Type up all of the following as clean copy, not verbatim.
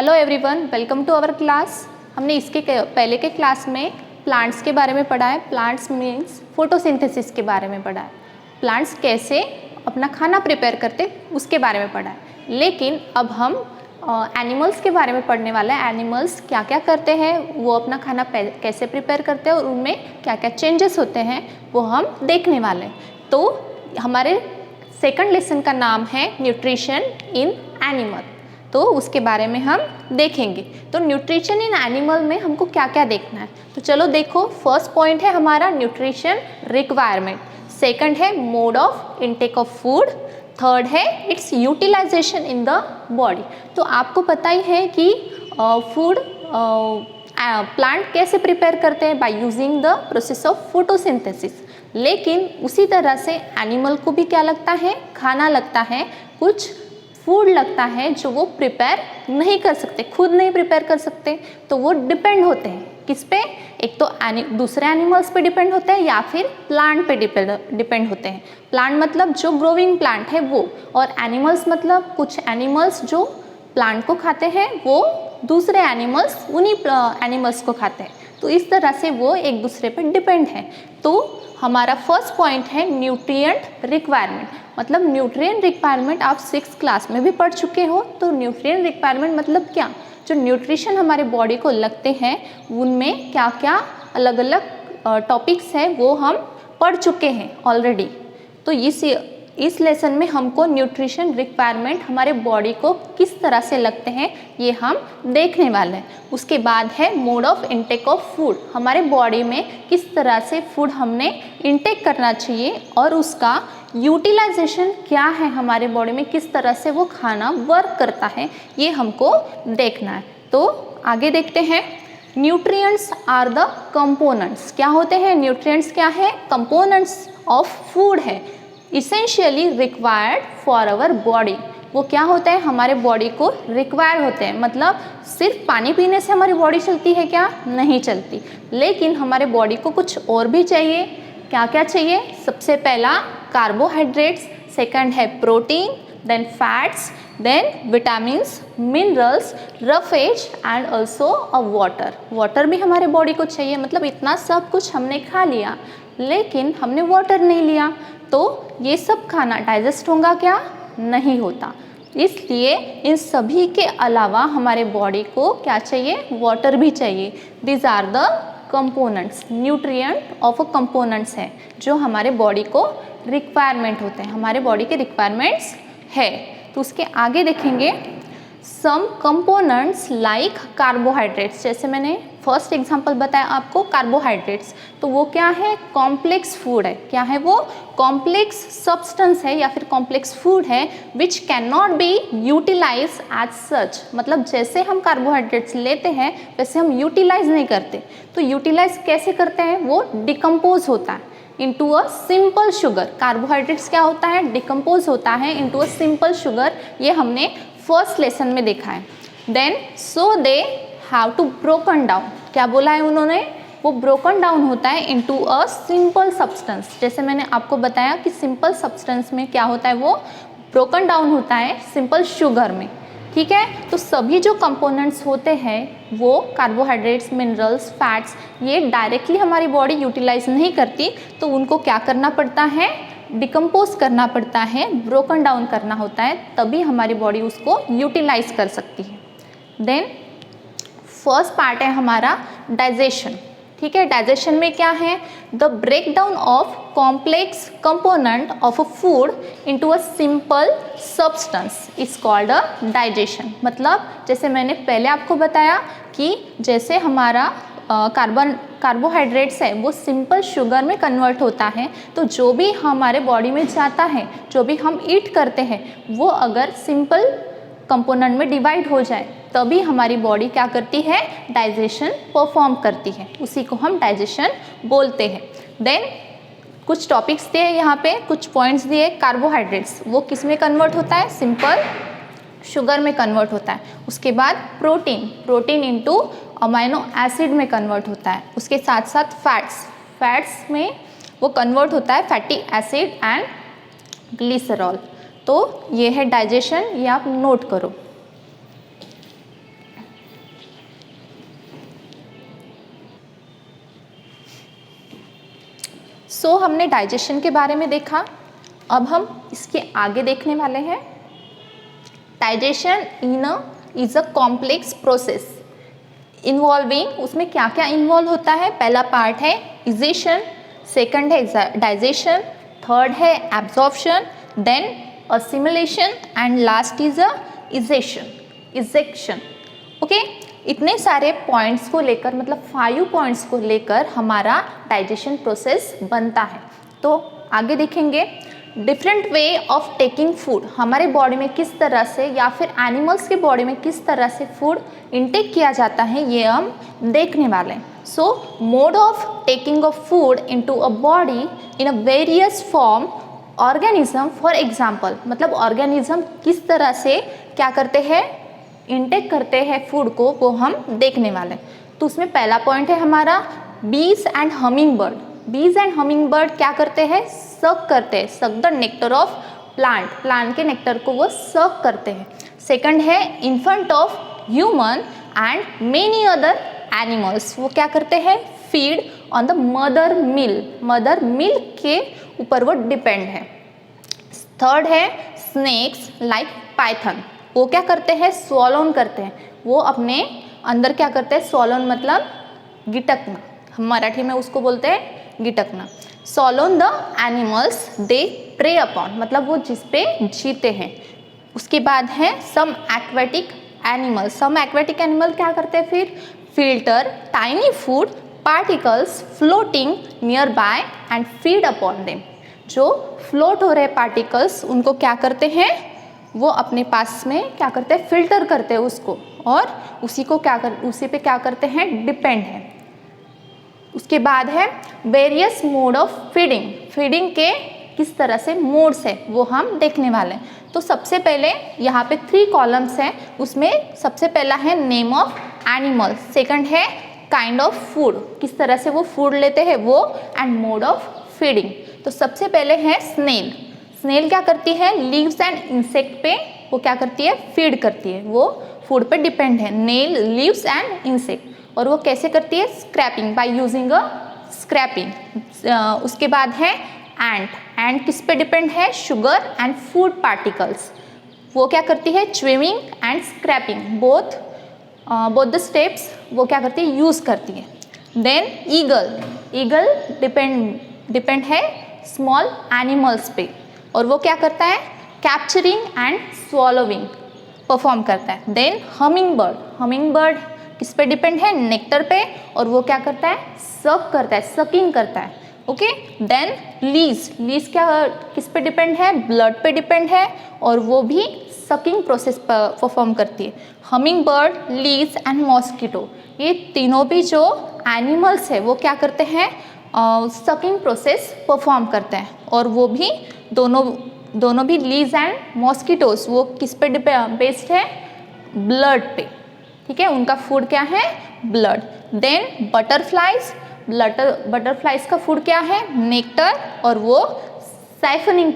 Hello everyone, welcome to our class. हमने इसके पहले के क्लास में प्लांट्स के बारे में पढ़ा है। प्लांट्स मीन्स फोटोसिंथेसिस के बारे में पढ़ा है। प्लांट्स कैसे अपना खाना प्रिपेयर करते उसके बारे में पढ़ा है। लेकिन अब हम एनिमल्स के बारे में पढ़ने वाले हैं। एनिमल्स क्या क्या करते हैं, वो अपना खाना कैसे प्रिपेयर करते हैं और उनमें क्या क्या चेंजेस होते हैं वो हम देखने वाले हैं। तो हमारे सेकंड लेसन का नाम है न्यूट्रिशन इन एनिमल, तो उसके बारे में हम देखेंगे। तो न्यूट्रिशन इन एनिमल में हमको क्या क्या देखना है, तो चलो देखो। फर्स्ट पॉइंट है हमारा न्यूट्रिशन रिक्वायरमेंट, सेकंड है mode of intake of food, third है its utilisation in the body. तो आपको पता ही है कि फूड प्लांट कैसे प्रिपेयर करते हैं, by using the process of photosynthesis. लेकिन उसी तरह से एनिमल को भी क्या लगता है, खाना लगता है, कुछ फूड लगता है जो वो प्रिपेयर नहीं कर सकते, खुद नहीं प्रिपेयर कर सकते। तो वो डिपेंड होते हैं किस पे, एक तो दूसरे एनिमल्स पे डिपेंड होते हैं या फिर प्लांट पे डिपेंड होते हैं। प्लांट मतलब जो ग्रोइंग प्लांट है वो, और एनिमल्स मतलब कुछ एनिमल्स जो प्लांट को खाते हैं वो दूसरे एनिमल्स उन्हीं एनिमल्स को खाते हैं। तो इस तरह से वो एक दूसरे पे डिपेंड है। तो हमारा फर्स्ट पॉइंट है न्यूट्रिएंट रिक्वायरमेंट, मतलब न्यूट्रिएंट रिक्वायरमेंट आप 6th क्लास में भी पढ़ चुके हो। तो न्यूट्रिएंट रिक्वायरमेंट मतलब क्या, जो न्यूट्रिशन हमारे बॉडी को लगते हैं उनमें क्या क्या अलग अलग टॉपिक्स हैं वो हम पढ़ चुके हैं ऑलरेडी। तो इस लेसन में हमको न्यूट्रिशन रिक्वायरमेंट हमारे बॉडी को किस तरह से लगते हैं ये हम देखने वाले हैं। उसके बाद है mode of intake of food, हमारे बॉडी में किस तरह से फूड हमने इनटेक करना चाहिए और उसका यूटिलाइजेशन क्या है, हमारे बॉडी में किस तरह से वो खाना वर्क करता है, ये हमको देखना है। तो आगे देखते हैं। न्यूट्रिएंट्स आर द कंपोनेंट्स, क्या होते हैं न्यूट्रिएंट्स, क्या है, कंपोनेंट्स ऑफ फूड है, essentially required for our body. वो क्या होता है, हमारे बॉडी को रिक्वायर होते हैं, मतलब सिर्फ पानी पीने से हमारी बॉडी चलती है क्या, नहीं चलती। लेकिन हमारे बॉडी को कुछ और भी चाहिए। क्या क्या चाहिए, सबसे पहला कार्बोहाइड्रेट्स, सेकंड है protein, then fats, then vitamins, minerals, roughage and also a water. Water भी हमारे बॉडी को चाहिए, मतलब इतना सब कुछ हमने खा लिया लेकिन हमने वाटर नहीं लिया, तो ये सब खाना डाइजेस्ट होगा क्या, नहीं होता। इसलिए इन सभी के अलावा हमारे बॉडी को क्या चाहिए, वाटर भी चाहिए। This are the components, nutrient of a components है जो हमारे बॉडी को रिक्वायरमेंट होते हैं, हमारे बॉडी के रिक्वायरमेंट्स है। तो उसके आगे देखेंगे सम कंपोनेंट्स लाइक कार्बोहाइड्रेट्स, जैसे मैंने फर्स्ट एग्जांपल बताया आपको कार्बोहाइड्रेट्स, तो वो क्या है, कॉम्प्लेक्स फूड है। क्या है वो, कॉम्प्लेक्स सब्सटेंस है या फिर कॉम्प्लेक्स फूड है which can not be utilize as such, मतलब जैसे हम कार्बोहाइड्रेट्स लेते हैं वैसे हम यूटिलाइज नहीं करते। तो यूटिलाइज कैसे करते हैं, वो डिकम्पोज होता है into a simple sugar. Carbohydrates क्या होता है, डिकम्पोज होता है इंटू अ सिंपल शुगर, ये हमने फर्स्ट लेसन में देखा है। Then so they have to broken down, क्या बोला है उन्होंने, वो ब्रोकन डाउन होता है इनटू अ सिंपल सब्सटेंस। जैसे मैंने आपको बताया कि सिंपल सब्सटेंस में क्या होता है, वो ब्रोकन डाउन होता है सिंपल शुगर में। ठीक है, तो सभी जो कंपोनेंट्स होते हैं वो कार्बोहाइड्रेट्स, मिनरल्स, फैट्स, ये डायरेक्टली हमारी बॉडी यूटिलाइज नहीं करती, तो उनको क्या करना पड़ता है, डिकम्पोज करना पड़ता है, ब्रोकन डाउन करना होता है, तभी हमारी बॉडी उसको यूटिलाइज कर सकती है। देन फर्स्ट पार्ट है हमारा डाइजेशन। ठीक है, डाइजेशन में क्या है, the break down of complex component of a food into a simple substance is called a digestion. मतलब जैसे मैंने पहले आपको बताया कि जैसे हमारा कार्बोहाइड्रेट्स है वो सिंपल शुगर में कन्वर्ट होता है, तो जो भी हमारे बॉडी में जाता है, जो भी हम ईट करते हैं, वो अगर सिंपल कंपोनेंट में डिवाइड हो जाए तभी हमारी बॉडी क्या करती है, डाइजेशन परफॉर्म करती है, उसी को हम डाइजेशन बोलते हैं। देन कुछ टॉपिक्स दिए यहाँ पे, कुछ पॉइंट्स दिए। कार्बोहाइड्रेट्स वो किस में कन्वर्ट होता है, सिंपल शुगर में कन्वर्ट होता है। उसके बाद प्रोटीन इनटू अमाइनो एसिड में कन्वर्ट होता है। उसके साथ साथ फैट्स में वो कन्वर्ट होता है फैटी एसिड एंड ग्लिसरॉल। तो ये है डाइजेशन, ये आप नोट करो। सो हमने डाइजेशन के बारे में देखा, अब हम इसके आगे देखने वाले हैं। Digestion is a complex process involving, उसमें क्या क्या इन्वॉल्व होता है। पहला पार्ट है इजेशन, सेकंड है डाइजेशन, थर्ड है absorption, then assimilation and last is a ejection. Okay, इतने सारे पॉइंट्स को लेकर, मतलब 5 पॉइंट्स को लेकर हमारा डाइजेशन प्रोसेस बनता है। तो आगे देखेंगे different way of taking food, हमारे बॉडी में किस तरह से या फिर एनिमल्स के बॉडी में किस तरह से फूड इनटेक किया जाता है, ये हम देखने वाले हैं। सो mode of taking of food into a body in a various form organism, for example, मतलब ऑर्गेनिज्म किस तरह से क्या करते हैं, इनटेक करते हैं फूड को, वो हम देखने वाले हैं। तो उसमें पहला पॉइंट है हमारा बीज एंड हमिंग बर्ड। बीज एंड हमिंग बर्ड क्या करते हैं, सक करते हैं, suck the nectar of plant के नेक्टर को वो सक करते हैं। सेकंड है infant of human and many other animals, वो क्या करते हैं, feed on the mother milk के ऊपर वो डिपेंड है। थर्ड है स्नेक्स लाइक पाइथन, वो क्या करते हैं, स्वॉलोन करते हैं, वो अपने अंदर क्या करते हैं, स्वॉलोन मतलब गिटकना, हम मराठी में उसको बोलते हैं गिटकना। Swallowing the animals they prey upon, मतलब वो जिस पे जीते हैं। उसके बाद है सम एक्वेटिक एनिमल क्या करते हैं, फिर filter tiny food particles floating near by and feed upon them, जो फ्लोट हो रहे पार्टिकल्स उनको क्या करते हैं, वो अपने पास में क्या करते हैं, फिल्टर करते हैं उसको, और उसी पे क्या करते हैं, डिपेंड है। उसके बाद है वेरियस मोड ऑफ फीडिंग के किस तरह से मोड्स है वो हम देखने वाले हैं। तो सबसे पहले यहाँ पे 3 कॉलम्स हैं, उसमें सबसे पहला है नेम ऑफ एनिमल, सेकंड है काइंड ऑफ फूड, किस तरह से वो फूड लेते हैं वो, एंड मोड ऑफ फीडिंग। तो सबसे पहले है स्नेल क्या करती है, लीव्स एंड इंसेक्ट पे वो क्या करती है, फीड करती है, वो फूड पे डिपेंड है, नेल लीव्स एंड इंसेक्ट। और वो कैसे करती है, scraping, by using a scraping. उसके बाद है एंट किस पे डिपेंड है, शुगर एंड फूड पार्टिकल्स, वो क्या करती है, chewing and scraping, both the steps वो क्या करती है, यूज करती है। देन ईगल डिपेंड है स्मॉल एनिमल्स पे, और वो क्या करता है, कैप्चरिंग एंड स्वॉलोविंग परफॉर्म करता है। देन हमिंग बर्ड किस पे डिपेंड है, नेक्टर पे, और वो क्या करता है, सकिंग करता है। ओके, देन लीज क्या किस पे डिपेंड है, ब्लड पे डिपेंड है, और वो भी सकिंग प्रोसेस परफॉर्म करती है। Humming bird, lease and mosquito, ये तीनों भी जो एनिमल्स है वो क्या करते हैं, सकिंग प्रोसेस परफॉर्म करते हैं, और वो भी दोनों भी लीज एंड मॉस्किटोस वो किस पे बेस्ड है, ब्लड पे, ठीक है, उनका फूड क्या है, ब्लड। देन बटरफ्लाइज का फूड क्या है, नेक्टर, और वो साइफनिंग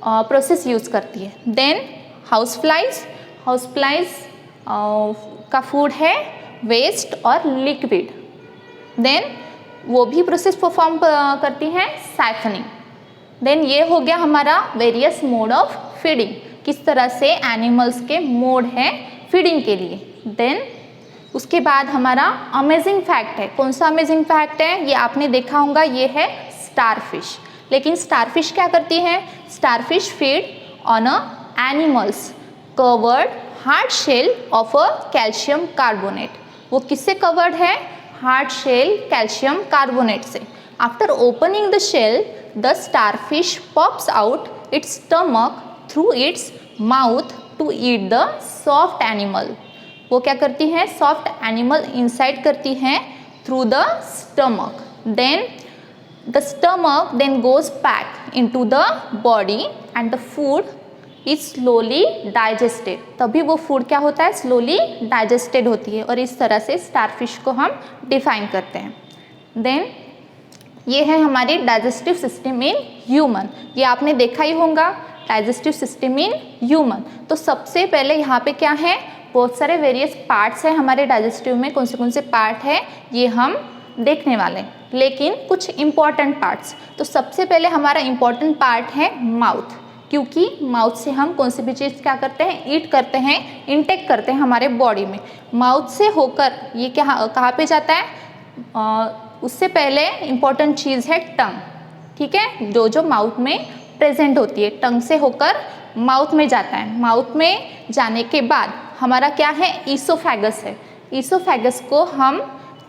प्रोसेस यूज करती है। देन हाउस फ्लाइज का फूड है वेस्ट और लिक्विड, देन वो भी प्रोसेस परफॉर्म करती हैं, साइफनिंग। देन ये हो गया हमारा वेरियस मोड ऑफ फीडिंग, किस तरह से एनिमल्स के मोड है फीडिंग के लिए। देन उसके बाद हमारा अमेजिंग फैक्ट है, कौन सा अमेजिंग फैक्ट है, ये आपने देखा होगा, ये है स्टारफिश। लेकिन स्टारफिश क्या करती है, starfish feed on a animals covered hard shell of a calcium carbonate, वो किससे कवर्ड है, हार्ड शेल कैल्शियम कार्बोनेट से। After opening the shell the starfish pops out its stomach through its mouth to eat the soft animal, वो क्या करती हैं, soft animal inside करती हैं through the stomach. Then the stomach then goes back into the body and the food is slowly digested, तभी वो food क्या होता है, स्लोली डाइजेस्टेड होती है, और इस तरह से स्टारफिश को हम डिफाइन करते हैं। देन ये है हमारी डाइजेस्टिव सिस्टम इन ह्यूमन, ये आपने देखा ही होगा, डाइजेस्टिव सिस्टम इन ह्यूमन। तो सबसे पहले यहाँ पे क्या है, बहुत सारे वेरियस पार्ट्स हैं हमारे डाइजेस्टिव में, कौन से पार्ट है ये हम देखने वाले हैं। लेकिन कुछ इम्पॉर्टेंट पार्ट्स। तो सबसे पहले हमारा इम्पॉर्टेंट पार्ट है माउथ, क्योंकि माउथ से हम कौन सी भी चीज़ क्या करते हैं, ईट करते हैं, इंटेक करते हैं हमारे बॉडी में। माउथ से होकर ये कहाँ पे जाता है, उससे पहले इम्पॉर्टेंट चीज़ है टंग, ठीक है, जो माउथ में प्रेजेंट होती है, टंग से होकर माउथ में जाता है। माउथ में जाने के बाद हमारा क्या है, ईसोफेगस है। ईसोफेगस को हम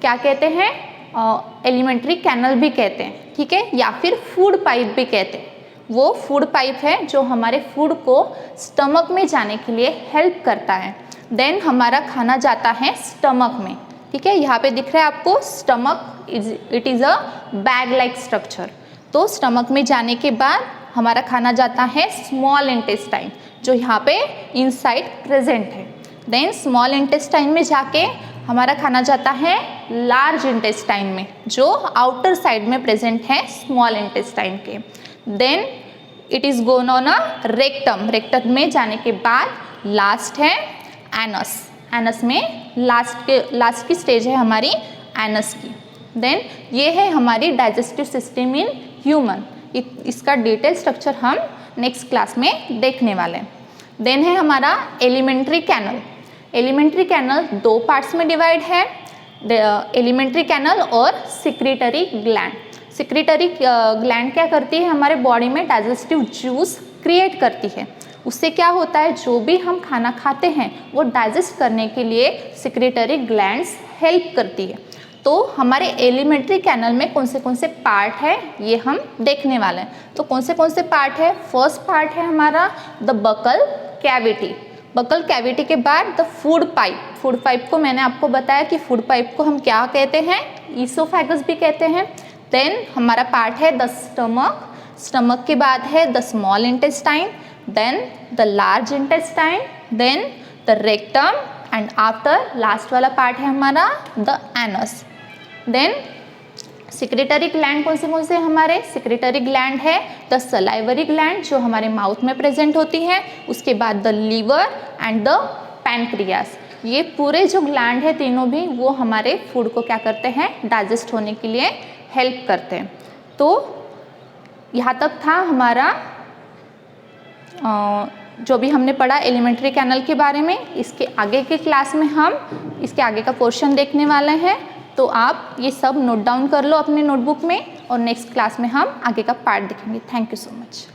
क्या कहते हैं, एलिमेंट्री कैनल भी कहते हैं, ठीक है, या फिर फूड पाइप भी कहते हैं। वो फूड पाइप है जो हमारे फूड को स्टमक में जाने के लिए हेल्प करता है। देन हमारा खाना जाता है स्टमक में, ठीक है, यहाँ पे दिख रहा है आपको stomach, it is a bag like structure. तो स्टमक में जाने के बाद हमारा खाना जाता है स्मॉल इंटेस्टाइन, जो यहाँ पे इनसाइड प्रेजेंट है। देन स्मॉल इंटेस्टाइन में जाके हमारा खाना जाता है लार्ज इंटेस्टाइन में, जो आउटर साइड में प्रेजेंट है स्मॉल इंटेस्टाइन के। Then it is gone on a rectum, rectum में जाने के बाद लास्ट है एनस, एनस में लास्ट की स्टेज है हमारी एनस की। देन ये है हमारी डाइजेस्टिव सिस्टम इन ह्यूमन। इसका डिटेल स्ट्रक्चर हम नेक्स्ट क्लास में देखने वाले हैं। देन है हमारा एलिमेंट्री कैनल। एलिमेंट्री कैनल दो पार्ट्स में डिवाइड है, एलिमेंट्री कैनल और सिक्रीटरी ग्लैंड। सिक्रीटरी ग्लैंड क्या करती है, हमारे बॉडी में डाइजेस्टिव जूस क्रिएट करती है। उससे क्या होता है, जो भी हम खाना खाते हैं वो डाइजेस्ट करने के लिए सिक्रीटरी ग्लैंड्स हेल्प करती है। तो हमारे एलिमेंट्री कैनल में कौन से पार्ट है ये हम देखने वाले हैं। तो कौन से पार्ट है, फर्स्ट पार्ट है हमारा the buccal cavity. Buccal cavity के बाद the food pipe. Food pipe को मैंने आपको बताया कि फूड पाइप को हम क्या कहते हैं, ईसोफेगस भी कहते हैं। देन हमारा पार्ट है द स्टमक, स्टमक के बाद है the small intestine, then the large intestine, then the rectum and after last वाला पार्ट है हमारा the anus. Then secretory gland कौन से हमारे, सिक्रेटरी ग्लैंड है द सलाइवरी ग्लैंड, जो हमारे माउथ में प्रेजेंट होती है। उसके बाद the liver and the pancreas. ये पूरे जो ग्लैंड है तीनों भी, वो हमारे फूड को क्या करते हैं, डाइजेस्ट होने के लिए हेल्प करते हैं। तो यहाँ तक था हमारा जो भी हमने पढ़ा एलिमेंट्री कैनल के बारे में। इसके आगे के क्लास में हम इसके आगे का पोर्शन देखने वाले हैं। तो आप ये सब नोट डाउन कर लो अपने नोटबुक में, और नेक्स्ट क्लास में हम आगे का पार्ट देखेंगे। Thank you so much.